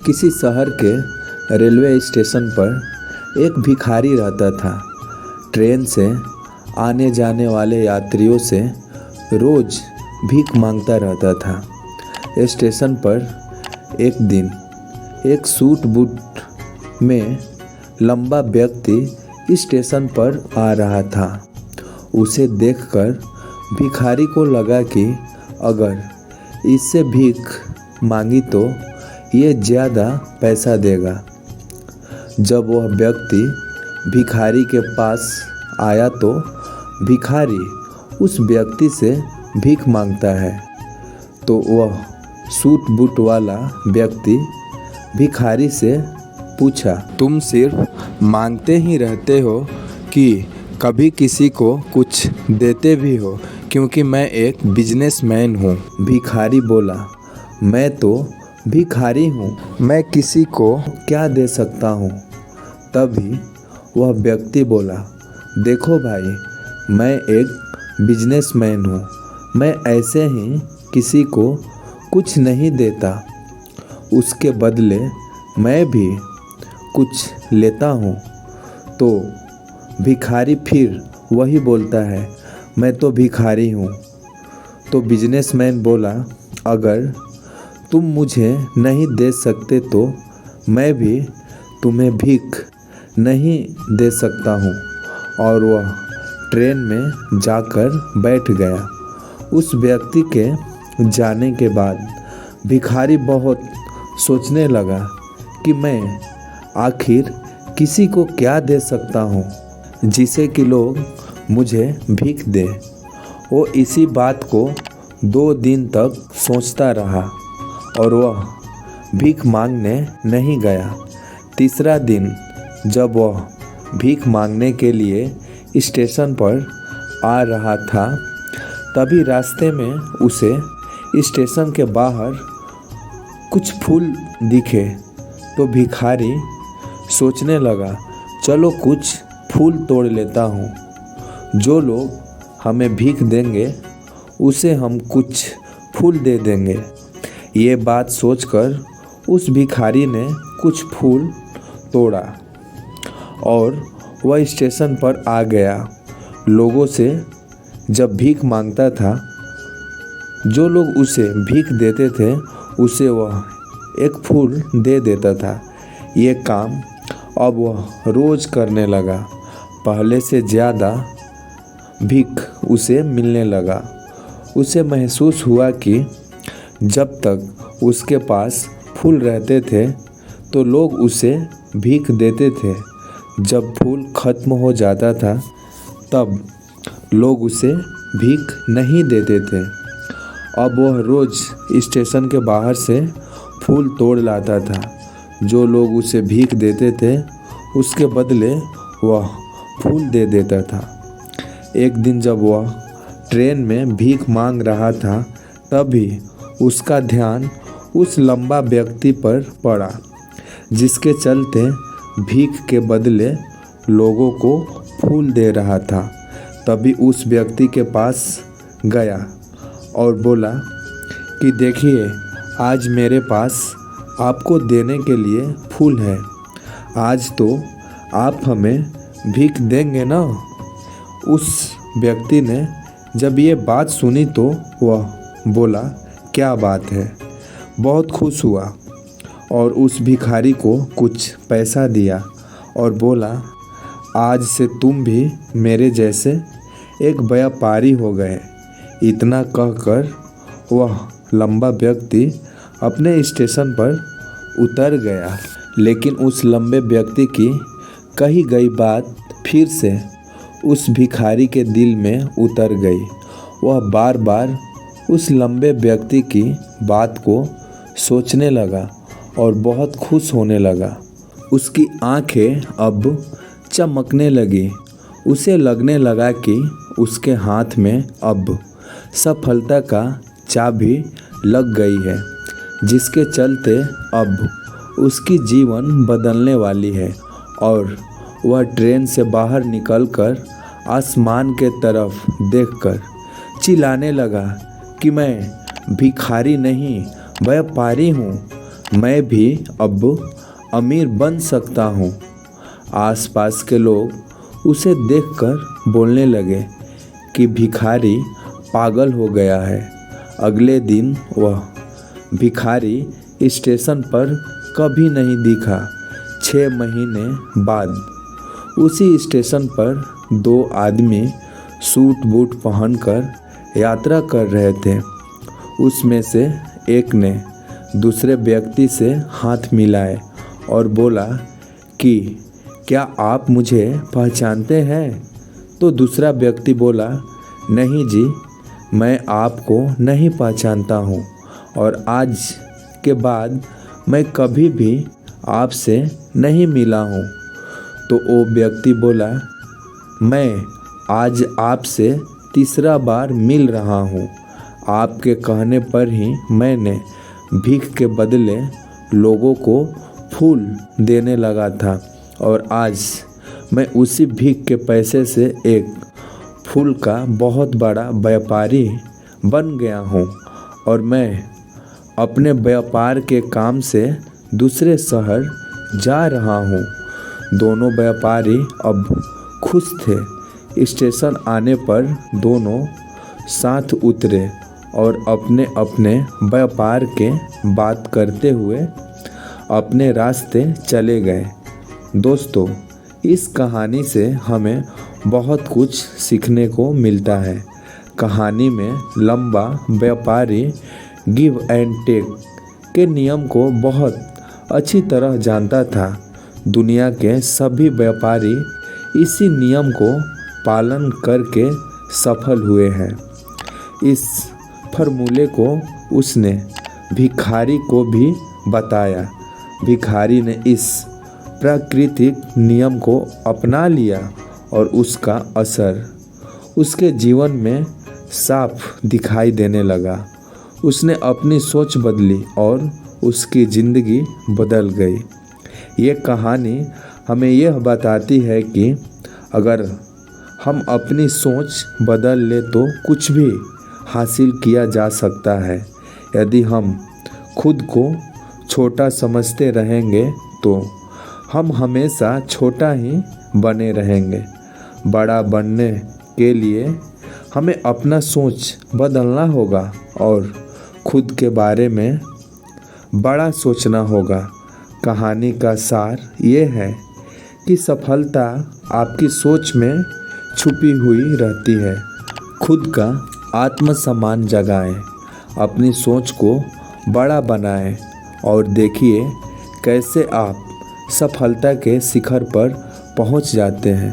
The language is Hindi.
किसी शहर के रेलवे स्टेशन पर एक भिखारी रहता था। ट्रेन से आने जाने वाले यात्रियों से रोज भीख मांगता रहता था। स्टेशन पर एक दिन एक सूट बूट में लंबा व्यक्ति स्टेशन पर आ रहा था। उसे देखकर भिखारी को लगा कि अगर इससे भीख मांगी तो ये ज़्यादा पैसा देगा। जब वह व्यक्ति भिखारी के पास आया तो भिखारी उस व्यक्ति से भीख मांगता है तो वह सूट बूट वाला व्यक्ति भिखारी से पूछा, तुम सिर्फ मांगते ही रहते हो कि कभी किसी को कुछ देते भी हो? क्योंकि मैं एक बिजनेसमैन हूँ। भिखारी बोला, मैं तो भिखारी हूँ, मैं किसी को क्या दे सकता हूँ? तभी वह व्यक्ति बोला, देखो भाई, मैं एक बिजनेसमैन हूँ, मैं ऐसे ही किसी को कुछ नहीं देता, उसके बदले मैं भी कुछ लेता हूँ। तो भिखारी फिर वही बोलता है, मैं तो भिखारी हूँ। तो बिजनेसमैन बोला, अगर तुम मुझे नहीं दे सकते तो मैं भी तुम्हें भीख नहीं दे सकता हूँ। और वह ट्रेन में जाकर बैठ गया। उस व्यक्ति के जाने के बाद भिखारी बहुत सोचने लगा कि मैं आखिर किसी को क्या दे सकता हूँ जिसे कि लोग मुझे भीख दे। वो इसी बात को 2 दिन तक सोचता रहा और वह भीख मांगने नहीं गया। तीसरा दिन जब वह भीख मांगने के लिए स्टेशन पर आ रहा था, तभी रास्ते में उसे स्टेशन के बाहर कुछ फूल दिखे। तो भिखारी सोचने लगा, चलो कुछ फूल तोड़ लेता हूँ, जो लोग हमें भीख देंगे उसे हम कुछ फूल दे देंगे। ये बात सोचकर उस भिखारी ने कुछ फूल तोड़ा और वह स्टेशन पर आ गया। लोगों से जब भीख मांगता था, जो लोग उसे भीख देते थे उसे वह एक फूल दे देता था। ये काम अब वह रोज़ करने लगा। पहले से ज़्यादा भीख उसे मिलने लगा। उसे महसूस हुआ कि जब तक उसके पास फूल रहते थे तो लोग उसे भीख देते थे। जब फूल खत्म हो जाता था तब लोग उसे भीख नहीं देते थे। अब वह रोज़ स्टेशन के बाहर से फूल तोड़ लाता था। जो लोग उसे भीख देते थे उसके बदले वह फूल दे देता था। एक दिन जब वह ट्रेन में भीख मांग रहा था, तभी उसका ध्यान उस लंबा व्यक्ति पर पड़ा जिसके चलते भीख के बदले लोगों को फूल दे रहा था। तभी उस व्यक्ति के पास गया और बोला कि देखिए, आज मेरे पास आपको देने के लिए फूल है। आज तो आप हमें भीख देंगे ना? उस व्यक्ति ने जब ये बात सुनी तो वह बोला, क्या बात है। बहुत खुश हुआ और उस भिखारी को कुछ पैसा दिया और बोला, आज से तुम भी मेरे जैसे एक व्यापारी हो गए। इतना कहकर वह लंबा व्यक्ति अपने स्टेशन पर उतर गया। लेकिन उस लंबे व्यक्ति की कही गई बात फिर से उस भिखारी के दिल में उतर गई। वह बार बार उस लंबे व्यक्ति की बात को सोचने लगा और बहुत खुश होने लगा। उसकी आंखें अब चमकने लगी। उसे लगने लगा कि उसके हाथ में अब सफलता का चाबी लग गई है, जिसके चलते अब उसकी जीवन बदलने वाली है। और वह ट्रेन से बाहर निकलकर आसमान के तरफ देखकर चिल्लाने लगा कि मैं भिखारी नहीं, व्यापारी हूँ। मैं भी अब अमीर बन सकता हूँ। आसपास के लोग उसे देखकर बोलने लगे कि भिखारी पागल हो गया है। अगले दिन वह भिखारी स्टेशन पर कभी नहीं दिखा। 6 महीने बाद उसी स्टेशन पर 2 आदमी सूट बूट पहनकर यात्रा कर रहे थे। उसमें से एक ने दूसरे व्यक्ति से हाथ मिलाए और बोला कि क्या आप मुझे पहचानते हैं? तो दूसरा व्यक्ति बोला, नहीं जी, मैं आपको नहीं पहचानता हूँ और आज के बाद मैं कभी भी आपसे नहीं मिला हूँ। तो वो व्यक्ति बोला, मैं आज आपसे तीसरा बार मिल रहा हूँ। आपके कहने पर ही मैंने भीख के बदले लोगों को फूल देने लगा था और आज मैं उसी भीख के पैसे से एक फूल का बहुत बड़ा व्यापारी बन गया हूँ और मैं अपने व्यापार के काम से दूसरे शहर जा रहा हूँ। दोनों व्यापारी अब खुश थे। स्टेशन आने पर दोनों साथ उतरे और अपने अपने व्यापार के बात करते हुए अपने रास्ते चले गए। दोस्तों, इस कहानी से हमें बहुत कुछ सीखने को मिलता है। कहानी में लंबा व्यापारी गिव एंड टेक के नियम को बहुत अच्छी तरह जानता था। दुनिया के सभी व्यापारी इसी नियम को पालन करके सफल हुए हैं। इस फॉर्मूले को उसने भिखारी को भी बताया। भिखारी ने इस प्राकृतिक नियम को अपना लिया और उसका असर उसके जीवन में साफ दिखाई देने लगा। उसने अपनी सोच बदली और उसकी ज़िंदगी बदल गई। ये कहानी हमें यह बताती है कि अगर हम अपनी सोच बदल ले तो कुछ भी हासिल किया जा सकता है। यदि हम खुद को छोटा समझते रहेंगे तो हम हमेशा छोटा ही बने रहेंगे। बड़ा बनने के लिए हमें अपना सोच बदलना होगा और खुद के बारे में बड़ा सोचना होगा। कहानी का सार ये है कि सफलता आपकी सोच में छुपी हुई रहती है। खुद का आत्मसम्मान जगाएं, अपनी सोच को बड़ा बनाएं और देखिए कैसे आप सफलता के शिखर पर पहुंच जाते हैं।